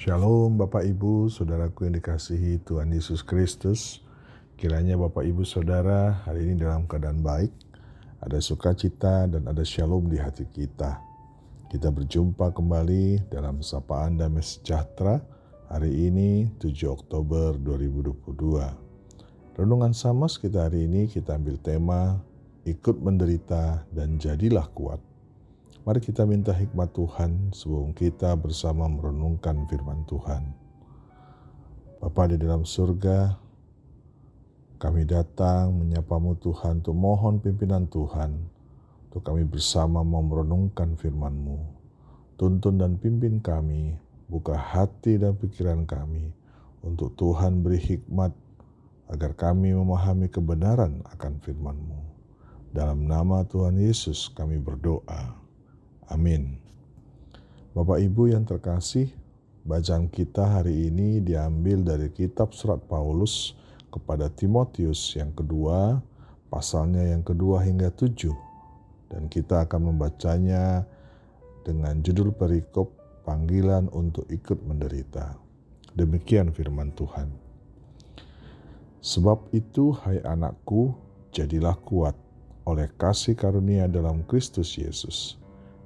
Shalom Bapak Ibu, Saudaraku yang dikasihi Tuhan Yesus Kristus. Kiranya Bapak Ibu Saudara hari ini dalam keadaan baik, ada sukacita dan ada shalom di hati kita. Kita berjumpa kembali dalam Sapaan Damai Sejahtera hari ini 7 Oktober 2022. Renungan Samas kita hari ini kita ambil tema ikut menderita dan jadilah kuat. Mari kita minta hikmat Tuhan sebelum kita bersama merenungkan firman Tuhan. Bapa di dalam surga, kami datang menyapamu Tuhan untuk mohon pimpinan Tuhan, untuk kami bersama mau merenungkan firman-Mu. Tuntun dan pimpin kami, buka hati dan pikiran kami, untuk Tuhan beri hikmat agar kami memahami kebenaran akan firman-Mu. Dalam nama Tuhan Yesus kami berdoa. Amin. Bapak Ibu yang terkasih, bacaan kita hari ini diambil dari kitab surat Paulus kepada Timotius yang kedua, pasalnya yang kedua hingga 7. Dan kita akan membacanya dengan judul perikop panggilan untuk ikut menderita. Demikian firman Tuhan. Sebab itu, hai anakku, jadilah kuat oleh kasih karunia dalam Kristus Yesus.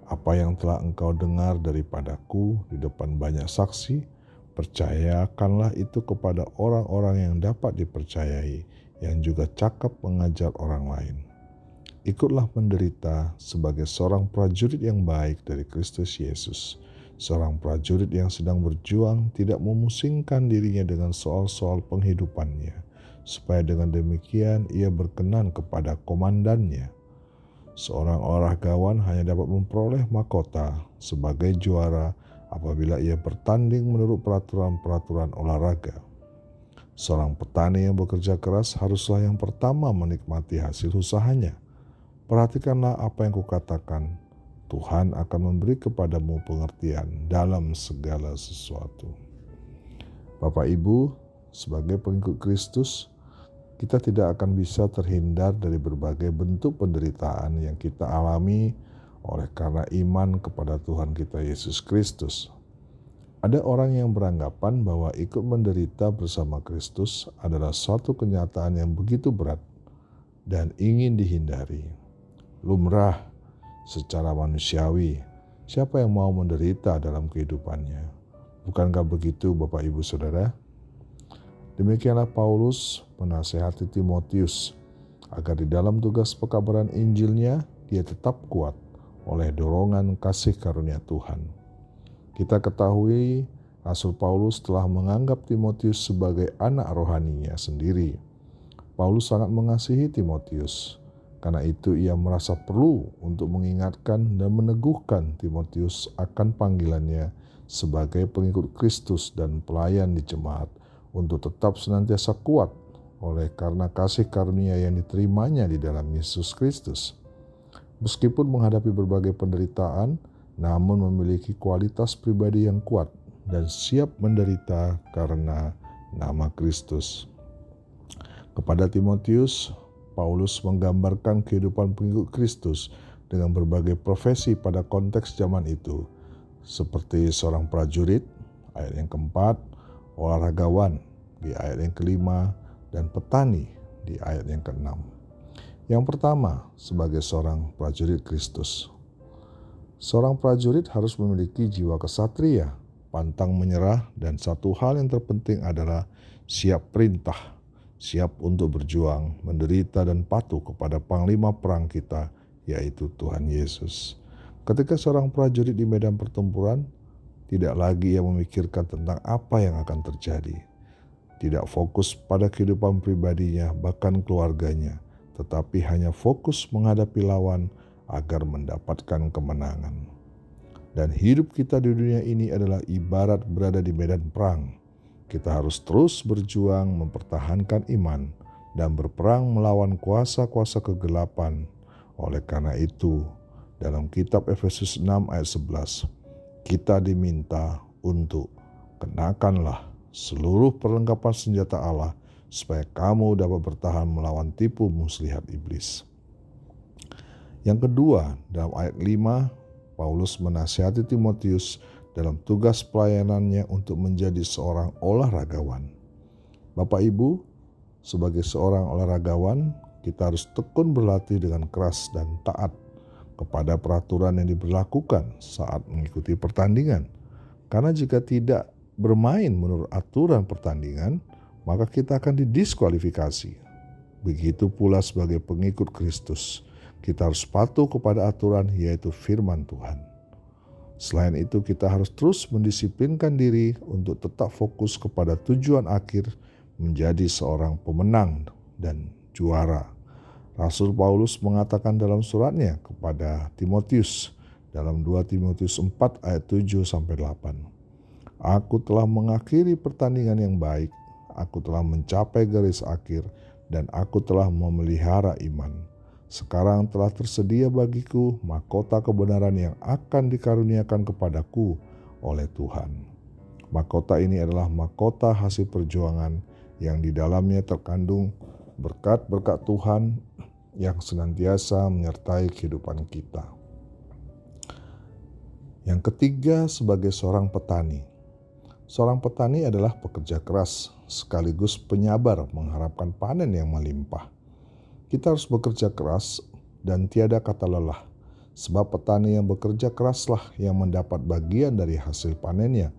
Apa yang telah engkau dengar daripadaku di depan banyak saksi, percayakanlah itu kepada orang-orang yang dapat dipercayai, yang juga cakap mengajar orang lain. Ikutlah menderita sebagai seorang prajurit yang baik dari Kristus Yesus, seorang prajurit yang sedang berjuang tidak memusingkan dirinya dengan soal-soal penghidupannya, supaya dengan demikian ia berkenan kepada komandannya. Seorang olahragawan hanya dapat memperoleh mahkota sebagai juara apabila ia bertanding menurut peraturan-peraturan olahraga. Seorang petani yang bekerja keras haruslah yang pertama menikmati hasil usahanya. Perhatikanlah apa yang kukatakan, Tuhan akan memberi kepadamu pengertian dalam segala sesuatu. Bapak Ibu, sebagai pengikut Kristus, kita tidak akan bisa terhindar dari berbagai bentuk penderitaan yang kita alami oleh karena iman kepada Tuhan kita Yesus Kristus. Ada orang yang beranggapan bahwa ikut menderita bersama Kristus adalah suatu kenyataan yang begitu berat dan ingin dihindari. Lumrah secara manusiawi, siapa yang mau menderita dalam kehidupannya? Bukankah begitu Bapak Ibu Saudara? Demikianlah Paulus menasihati Timotius agar di dalam tugas pekabaran Injilnya dia tetap kuat oleh dorongan kasih karunia Tuhan. Kita ketahui Rasul Paulus telah menganggap Timotius sebagai anak rohaninya sendiri. Paulus sangat mengasihi Timotius. Karena itu ia merasa perlu untuk mengingatkan dan meneguhkan Timotius akan panggilannya sebagai pengikut Kristus dan pelayan di jemaat, untuk tetap senantiasa kuat oleh karena kasih karunia yang diterimanya di dalam Yesus Kristus. Meskipun menghadapi berbagai penderitaan, namun memiliki kualitas pribadi yang kuat dan siap menderita karena nama Kristus. Kepada Timotius, Paulus menggambarkan kehidupan pengikut Kristus dengan berbagai profesi pada konteks zaman itu, seperti seorang prajurit, ayat yang keempat, olahragawan di ayat yang kelima, dan petani di ayat yang keenam. Yang pertama, sebagai seorang prajurit Kristus. Seorang prajurit harus memiliki jiwa kesatria, pantang menyerah, dan satu hal yang terpenting adalah siap perintah, siap untuk berjuang, menderita, dan patuh kepada panglima perang kita, yaitu Tuhan Yesus. Ketika seorang prajurit di medan pertempuran, tidak lagi ia memikirkan tentang apa yang akan terjadi. Tidak fokus pada kehidupan pribadinya, bahkan keluarganya, tetapi hanya fokus menghadapi lawan agar mendapatkan kemenangan. Dan hidup kita di dunia ini adalah ibarat berada di medan perang. Kita harus terus berjuang mempertahankan iman dan berperang melawan kuasa-kuasa kegelapan. Oleh karena itu, dalam kitab Efesus 6 ayat 11, kita diminta untuk kenakanlah seluruh perlengkapan senjata Allah supaya kamu dapat bertahan melawan tipu muslihat iblis. Yang kedua, dalam ayat 5, Paulus menasihati Timotius dalam tugas pelayanannya untuk menjadi seorang olahragawan. Bapak Ibu, sebagai seorang olahragawan, kita harus tekun berlatih dengan keras dan taat kepada peraturan yang diberlakukan saat mengikuti pertandingan. Karena jika tidak bermain menurut aturan pertandingan, maka kita akan didiskualifikasi. Begitu pula sebagai pengikut Kristus, kita harus patuh kepada aturan, yaitu firman Tuhan. Selain itu, kita harus terus mendisiplinkan diri untuk tetap fokus kepada tujuan akhir, menjadi seorang pemenang dan juara. Rasul Paulus mengatakan dalam suratnya kepada Timotius dalam 2 Timotius 4 ayat 7-8. Aku telah mengakhiri pertandingan yang baik, aku telah mencapai garis akhir, dan aku telah memelihara iman. Sekarang telah tersedia bagiku mahkota kebenaran yang akan dikaruniakan kepadaku oleh Tuhan. Mahkota ini adalah mahkota hasil perjuangan yang di dalamnya terkandung berkat-berkat Tuhan yang senantiasa menyertai kehidupan kita. Yang ketiga, sebagai seorang petani. Seorang petani adalah pekerja keras sekaligus penyabar mengharapkan panen yang melimpah. Kita harus bekerja keras dan tiada kata lelah, sebab petani yang bekerja keraslah yang mendapat bagian dari hasil panennya,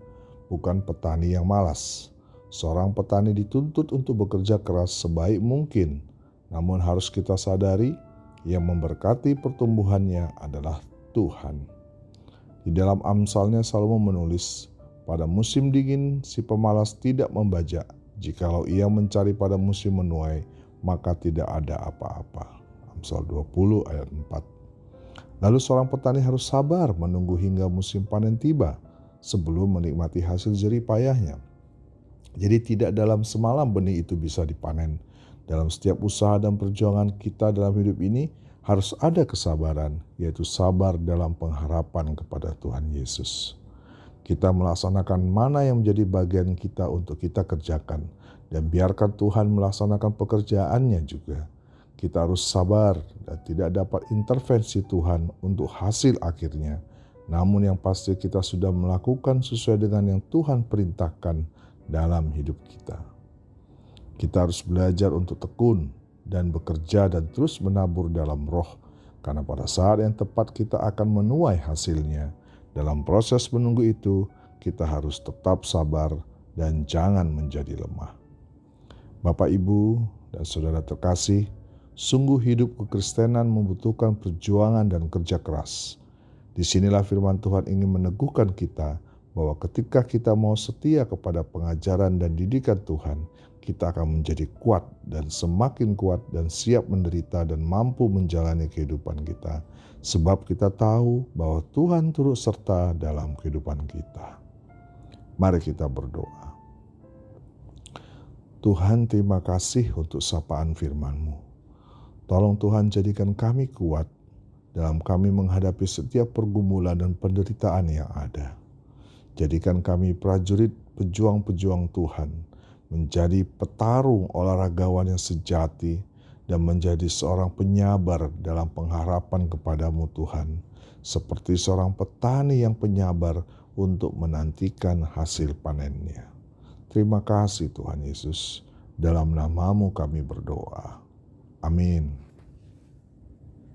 bukan petani yang malas. Seorang petani dituntut untuk bekerja keras sebaik mungkin, namun harus kita sadari yang memberkati pertumbuhannya adalah Tuhan. Di dalam Amsalnya Salomo menulis, pada musim dingin si pemalas tidak membajak, jikalau ia mencari pada musim menuai, maka tidak ada apa-apa. Amsal 20 ayat 4. Lalu seorang petani harus sabar menunggu hingga musim panen tiba sebelum menikmati hasil jerih payahnya. Jadi tidak dalam semalam benih itu bisa dipanen. Dalam setiap usaha dan perjuangan kita dalam hidup ini harus ada kesabaran, yaitu sabar dalam pengharapan kepada Tuhan Yesus. Kita melaksanakan mana yang menjadi bagian kita untuk kita kerjakan, dan biarkan Tuhan melaksanakan pekerjaannya juga. Kita harus sabar dan tidak dapat intervensi Tuhan untuk hasil akhirnya. Namun yang pasti kita sudah melakukan sesuai dengan yang Tuhan perintahkan dalam hidup kita. Kita harus belajar untuk tekun dan bekerja dan terus menabur dalam roh, karena pada saat yang tepat kita akan menuai hasilnya. Dalam proses menunggu itu, kita harus tetap sabar dan jangan menjadi lemah. Bapak, Ibu, dan saudara terkasih, sungguh hidup kekristenan membutuhkan perjuangan dan kerja keras. Disinilah firman Tuhan ingin meneguhkan kita bahwa ketika kita mau setia kepada pengajaran dan didikan Tuhan, kita akan menjadi kuat dan semakin kuat dan siap menderita dan mampu menjalani kehidupan kita. Sebab kita tahu bahwa Tuhan turut serta dalam kehidupan kita. Mari kita berdoa. Tuhan, terima kasih untuk sapaan firman-Mu. Tolong Tuhan jadikan kami kuat dalam kami menghadapi setiap pergumulan dan penderitaan yang ada. Jadikan kami prajurit pejuang-pejuang Tuhan, menjadi petarung olahragawan yang sejati, dan menjadi seorang penyabar dalam pengharapan kepadamu Tuhan, seperti seorang petani yang penyabar untuk menantikan hasil panennya. Terima kasih Tuhan Yesus, dalam nama-Mu kami berdoa. Amin.